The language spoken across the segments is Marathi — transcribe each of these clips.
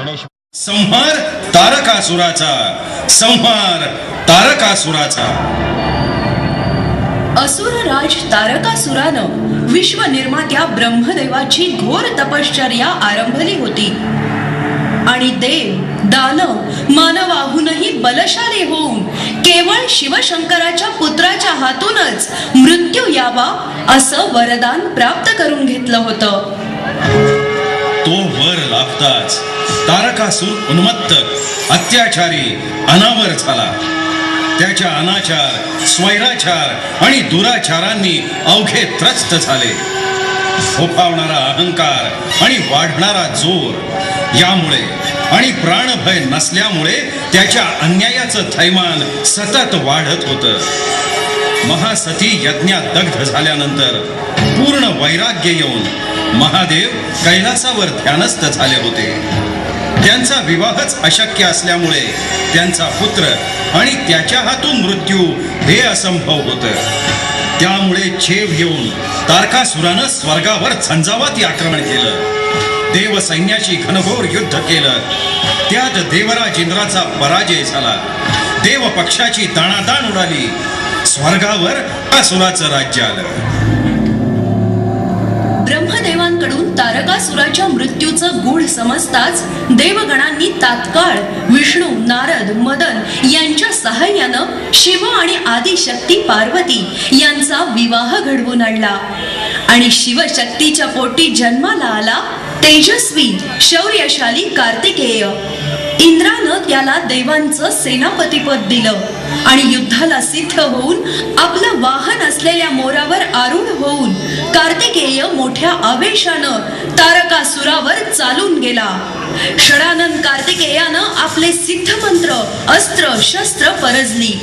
संहार तारकासुराचा, संहार तारकासुराचा. असुरराज तारकासुरानं विश्वनिर्मात्या ब्रह्मदेवाची घोर तपश्चर्या आरंभली होती आणि देव दानव मानवाहूनही बलशाली होऊन केवळ शिवशंकराच्या पुत्राच्या हातूनच मृत्यू यावा असं वरदान प्राप्त करून घेतलं होतं. तो वर लाभताच तारकासूर उन्मत्त, अत्याचारी, अनावर झाला. त्याच्या अनाचार, स्वैराचार आणि दुराचारांनी अवघे त्रस्त झाले. फोफावणारा अहंकार आणि वाढणारा जोर यामुळे आणि प्राणभय नसल्यामुळे त्याच्या अन्यायाचं थैमान सतत वाढत होतं. महासती यज्ञात दग्ध झाल्यानंतर पूर्ण वैराग्य येऊन महादेव कैलासावर ध्यानस्थ झाले होते. त्यांचा विवाहच अशक्य असल्यामुळे त्यांचा पुत्र आणि त्याच्या हातून मृत्यू हे असंभव होतं. त्यामुळे छेव घेऊन तारकासुरानं स्वर्गावर झंझावाती आक्रमण केलं. देव सैन्याशी घनघोर युद्ध केलं. त्यात देवराज इंद्राचा पराजय झाला. देव पक्षाची दाणादाण उडाली. स्वर्गावर असुराचं राज्य आलं. ब्रह्मदेवांकडून तारकासुराच्या मृत्यूचं गूढ समजताच देवगणांनी तात्काळ विष्णू, नारद, मदन यांच्या सहाय्यानं शिव आणि आदिशक्ती पार्वती यांचा विवाह घडवून आणला आणि शिवशक्तीच्या पोटी जन्माला आला तेजस्वी शौर्यशाली कार्तिकेय. इंद्रानं त्याला देवांचं सेनापतिपद दिलं आणि युद्धाला सिद्ध होऊन आपलं वाहन असलेल्या मोरावर आरूढ होऊन कार्तिकेय मोठ्या आवेशानं तारकासुरावर चालून गेला. षडानंद कार्तिकेयानं आपले सिद्ध मंत्र, अस्त्र शस्त्र परजली.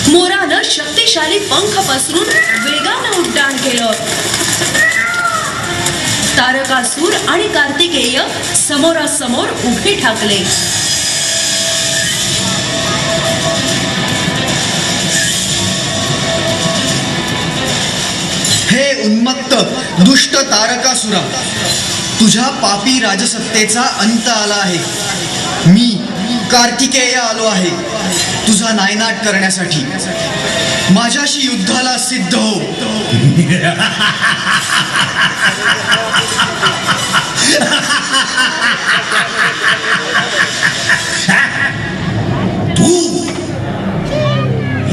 मोरानं शक्तिशाली पंख पसरून वेगानं उड्डाण केलं. तारकासूर आणि कार्तिकेय समोरासमोर उभे ठाकले. हे उन्मत्त दुष्ट तारकासुरा, तुझ्या पापी राजसत्तेचा अंत आला आहे. मी कार्तिकेय आलो आहे तुझा नायनाट करण्यासाठी. माझ्याशी युद्धाला सिद्ध हो. तू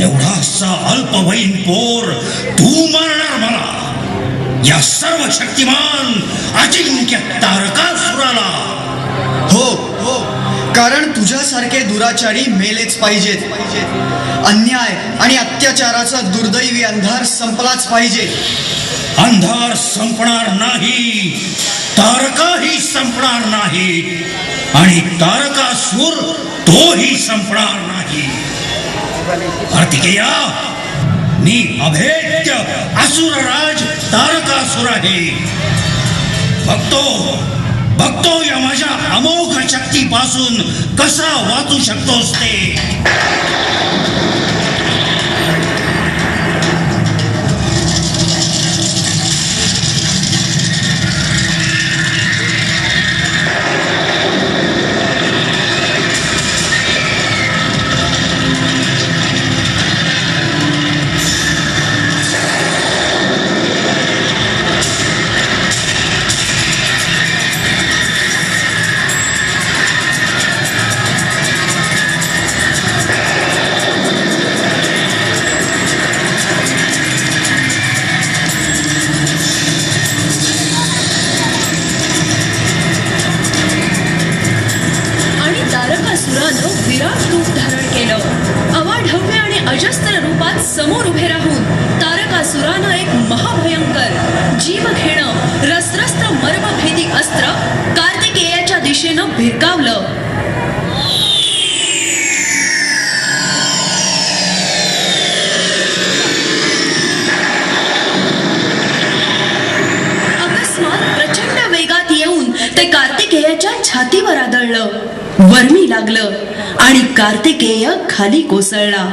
एवढासा अल्पवयीन पोर तू मारणार मला, या सर्व शक्तिमान अजिंक्य तारकासुराला? हो हो, कारण तुझ्यासारखे दुराचारी मेलेच पाहिजेत. अन्याय आणि अत्याचाराचा दुर्दैवी अंधार संपलाच पाहिजे. अंधार संपणार नाही, तारकाही संपणार नाही आणि तारकासूर तोही संपणार नाही. कार्तिकेया, मी अभेद्य असुरराज तारकासूर आहे. बघतो या माझ्या अमोघ शक्तीपासून कसा वाचू शकतोस ते. विराट रूप धारण केलं. अवाढव्य आणि अजस्त्र रूपात समोर उभे राहून तारकासुरानं एक महाभयंकर जीवघेणं रसरस्त्र मर्मभेदी अस्त्र कार्तिकेयाच्या दिशेनं भिरकावलं. अकस्मात प्रचंड वेगात येऊन ते कार्तिकेयाच्या छातीवर आदळलं, वर्मी लागलं आणि कार्तिकेय खाली कोसळला.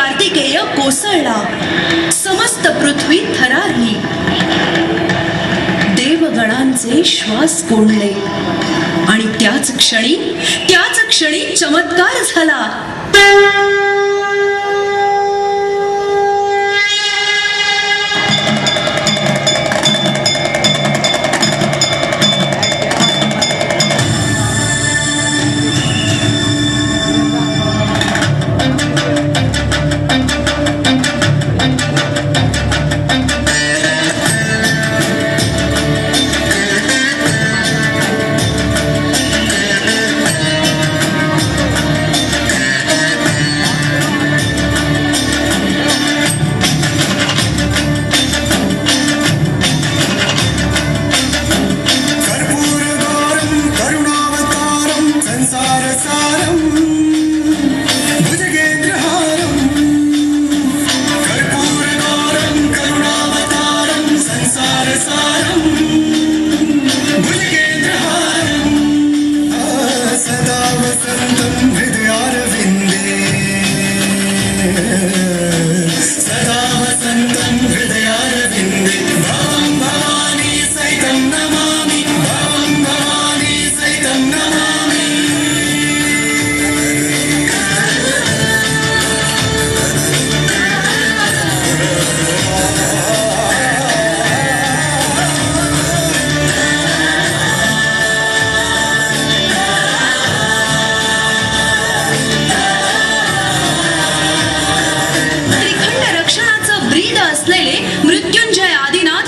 कार्तिकेय कोसळला, समस्त पृथ्वी थरारली, देवगणांचे श्वास कोंडले आणि त्याच क्षणी चमत्कार झाला.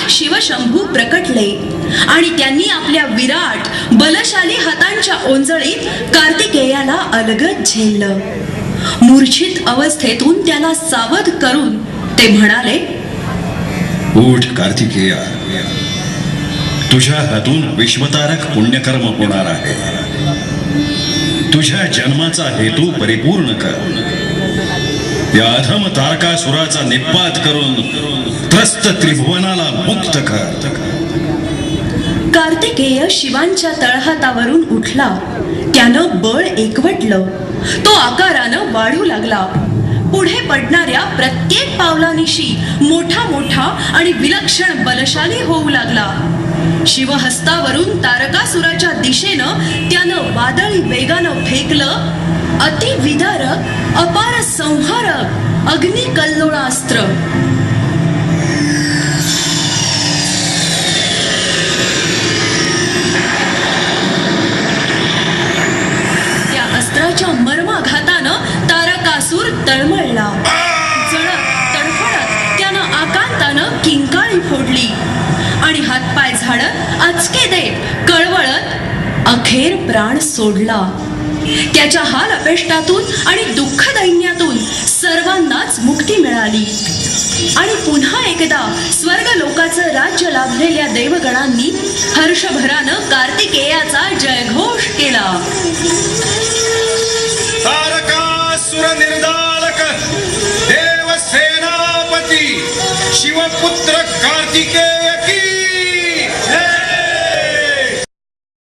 शिवशंभू प्रकटले आणि त्यांनी आपल्या विराट बलशाली हातांच्या ओंजळीत कार्तिकेयाला अलगद झेललं. मूर्छित अवस्थेतून त्याला सावध करून ते म्हणाले, उठ कार्तिकेया, तुझ्या हातून विश्वतारक पुण्यकर्म होणार आहे. तुझ्या जन्माचा हेतू परिपूर्ण कर. या अधम तारकासुराचा निपात करून त्रस्त त्रिभुवनाला मुक्त कर. कार्तिकेय शिवांच्या तळहातावरून उठला. त्यानं बळ एकवटलं. तो आकारानं वाढू लागला. पुढे पडणाऱ्या प्रत्येक पावलानिशी मोठा आणि विलक्षण बलशाली होऊ लागला. शिवहस्तावरून तारकासुराच्या दिशेनं त्यानं वादळी वेगानं फेकलं अतिविदारक अपार संहारक अग्निकल्लोळास्त्र. त्या अस्त्राच्या मर्माघातानं तारकासूर तळमळला. जळत तडफडत त्यानं आकांतानं किंकाळी फोडली आणि हातपाय झाडत आचके देत कळवळत अखेर प्राण सोडला. त्याच्या हाल अपेष्टातून आणि दुःख दैन्यातून सर्वांनाच मुक्ती मिळाली आणि पुन्हा एकदा स्वर्ग लोकाचं राज्य लाभलेल्या देवगणांनी हर्षभरानं कार्तिकेयाचा जयघोष केला. तारकासुर निर्दालक देव सेनापती शिवपुत्र कार्तिकेय की